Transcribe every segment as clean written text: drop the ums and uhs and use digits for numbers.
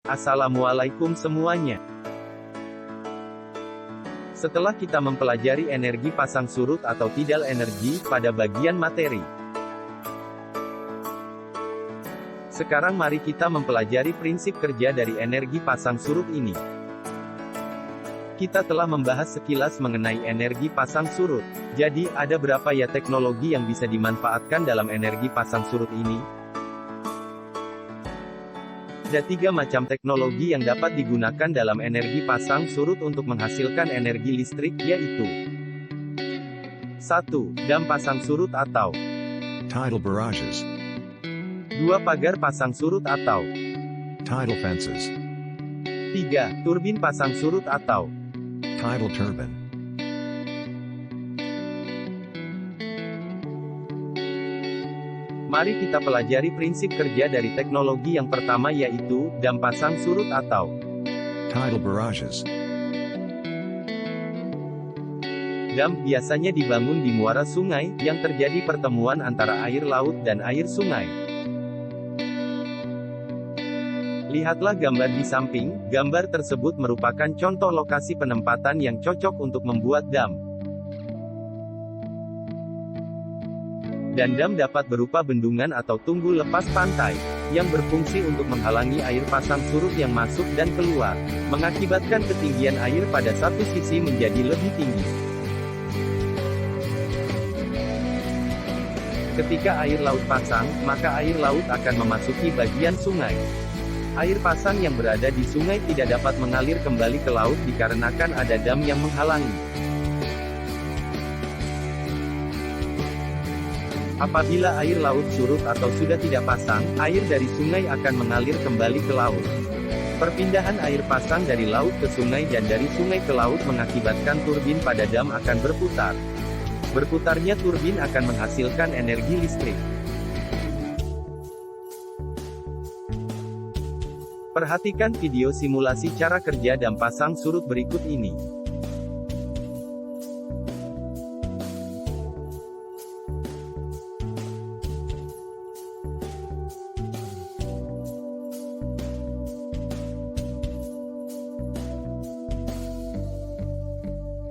Assalamualaikum semuanya. Setelah kita mempelajari energi pasang surut atau tidal energi pada bagian materi, sekarang mari kita mempelajari prinsip kerja dari energi pasang surut ini. Kita telah membahas sekilas mengenai energi pasang surut. Jadi, ada berapa ya teknologi yang bisa dimanfaatkan dalam energi pasang surut ini? Ada 3 macam teknologi yang dapat digunakan dalam energi pasang surut untuk menghasilkan energi listrik, yaitu 1. Dam pasang surut atau tidal barrages, 2. Pagar pasang surut atau tidal fences, 3. Turbin pasang surut atau tidal turbine. Mari kita pelajari prinsip kerja dari teknologi yang pertama, yaitu dam pasang surut atau Tidal barrages. dam biasanya dibangun di muara sungai, yang terjadi pertemuan antara air laut dan air sungai. Lihatlah gambar di samping. Gambar tersebut merupakan contoh lokasi penempatan yang cocok untuk membuat dam. Dan dam dapat berupa bendungan atau tunggul lepas pantai, yang berfungsi untuk menghalangi air pasang surut yang masuk dan keluar, mengakibatkan ketinggian air pada satu sisi menjadi lebih tinggi. Ketika air laut pasang, maka air laut akan memasuki bagian sungai. Air pasang yang berada di sungai tidak dapat mengalir kembali ke laut dikarenakan ada dam yang menghalangi. Apabila air laut surut atau sudah tidak pasang, air dari sungai akan mengalir kembali ke laut. Perpindahan air pasang dari laut ke sungai dan dari sungai ke laut mengakibatkan turbin pada dam akan berputar. Berputarnya turbin akan menghasilkan energi listrik. Perhatikan video simulasi cara kerja dam pasang surut berikut ini.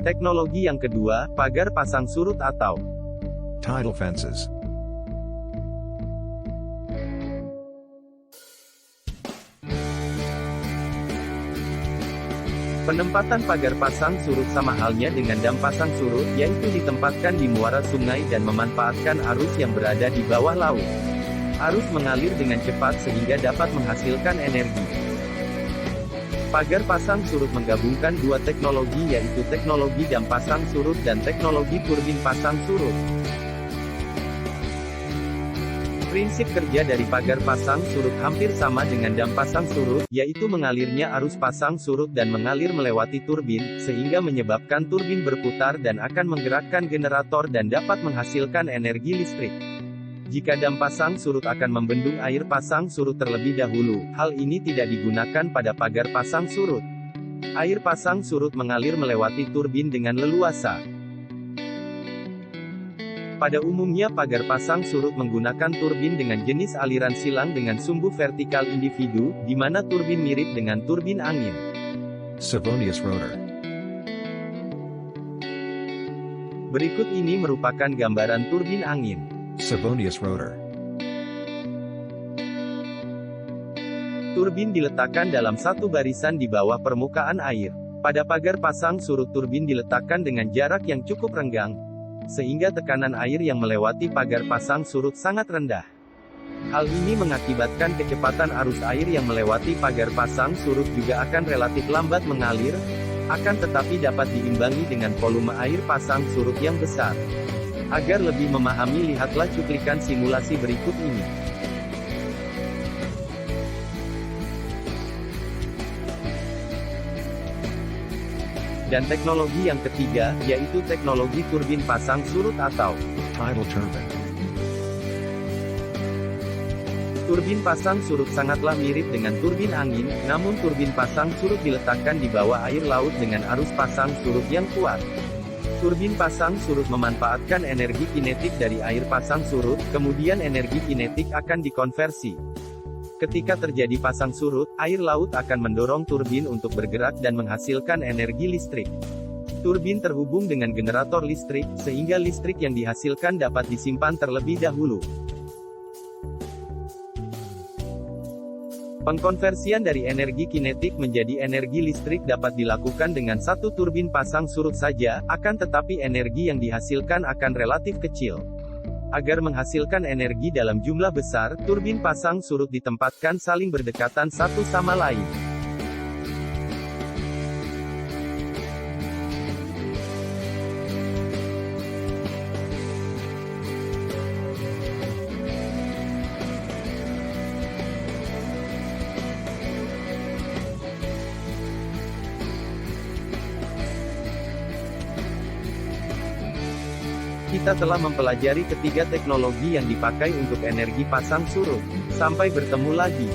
Teknologi yang kedua, pagar pasang surut atau Tidal fences. Penempatan pagar pasang surut sama halnya dengan dam pasang surut, yaitu ditempatkan di muara sungai dan memanfaatkan arus yang berada di bawah laut. Arus mengalir dengan cepat sehingga dapat menghasilkan energi. Pagar pasang surut menggabungkan 2 teknologi, yaitu teknologi dam pasang surut dan teknologi turbin pasang surut. Prinsip kerja dari pagar pasang surut hampir sama dengan dam pasang surut, yaitu mengalirnya arus pasang surut dan mengalir melewati turbin, sehingga menyebabkan turbin berputar dan akan menggerakkan generator dan dapat menghasilkan energi listrik. Jika dam pasang surut akan membendung air pasang surut terlebih dahulu, hal ini tidak digunakan pada pagar pasang surut. Air pasang surut mengalir melewati turbin dengan leluasa. Pada umumnya pagar pasang surut menggunakan turbin dengan jenis aliran silang dengan sumbu vertikal individu, di mana turbin mirip dengan turbin angin. Savonius rotor. Berikut ini merupakan gambaran turbin angin. Savonius rotor. Turbin diletakkan dalam satu barisan di bawah permukaan air. Pada pagar pasang surut turbin diletakkan dengan jarak yang cukup renggang, sehingga tekanan air yang melewati pagar pasang surut sangat rendah. Hal ini mengakibatkan kecepatan arus air yang melewati pagar pasang surut juga akan relatif lambat mengalir, akan tetapi dapat diimbangi dengan volume air pasang surut yang besar. Agar lebih memahami, lihatlah cuplikan simulasi berikut ini. Dan teknologi yang ketiga, yaitu teknologi turbin pasang surut atau Tidal turbine. Turbin pasang surut sangatlah mirip dengan turbin angin, namun turbin pasang surut diletakkan di bawah air laut dengan arus pasang surut yang kuat. Turbin pasang surut memanfaatkan energi kinetik dari air pasang surut, kemudian energi kinetik akan dikonversi Ketika terjadi pasang surut, air laut akan mendorong turbin untuk bergerak dan menghasilkan energi listrik. Turbin terhubung dengan generator listrik, sehingga listrik yang dihasilkan dapat disimpan terlebih dahulu. Pengkonversian dari energi kinetik menjadi energi listrik dapat dilakukan dengan satu turbin pasang surut saja, akan tetapi energi yang dihasilkan akan relatif kecil. Agar menghasilkan energi dalam jumlah besar, turbin pasang surut ditempatkan saling berdekatan satu sama lain. Kita telah mempelajari ketiga teknologi yang dipakai untuk energi pasang surut. Sampai bertemu lagi.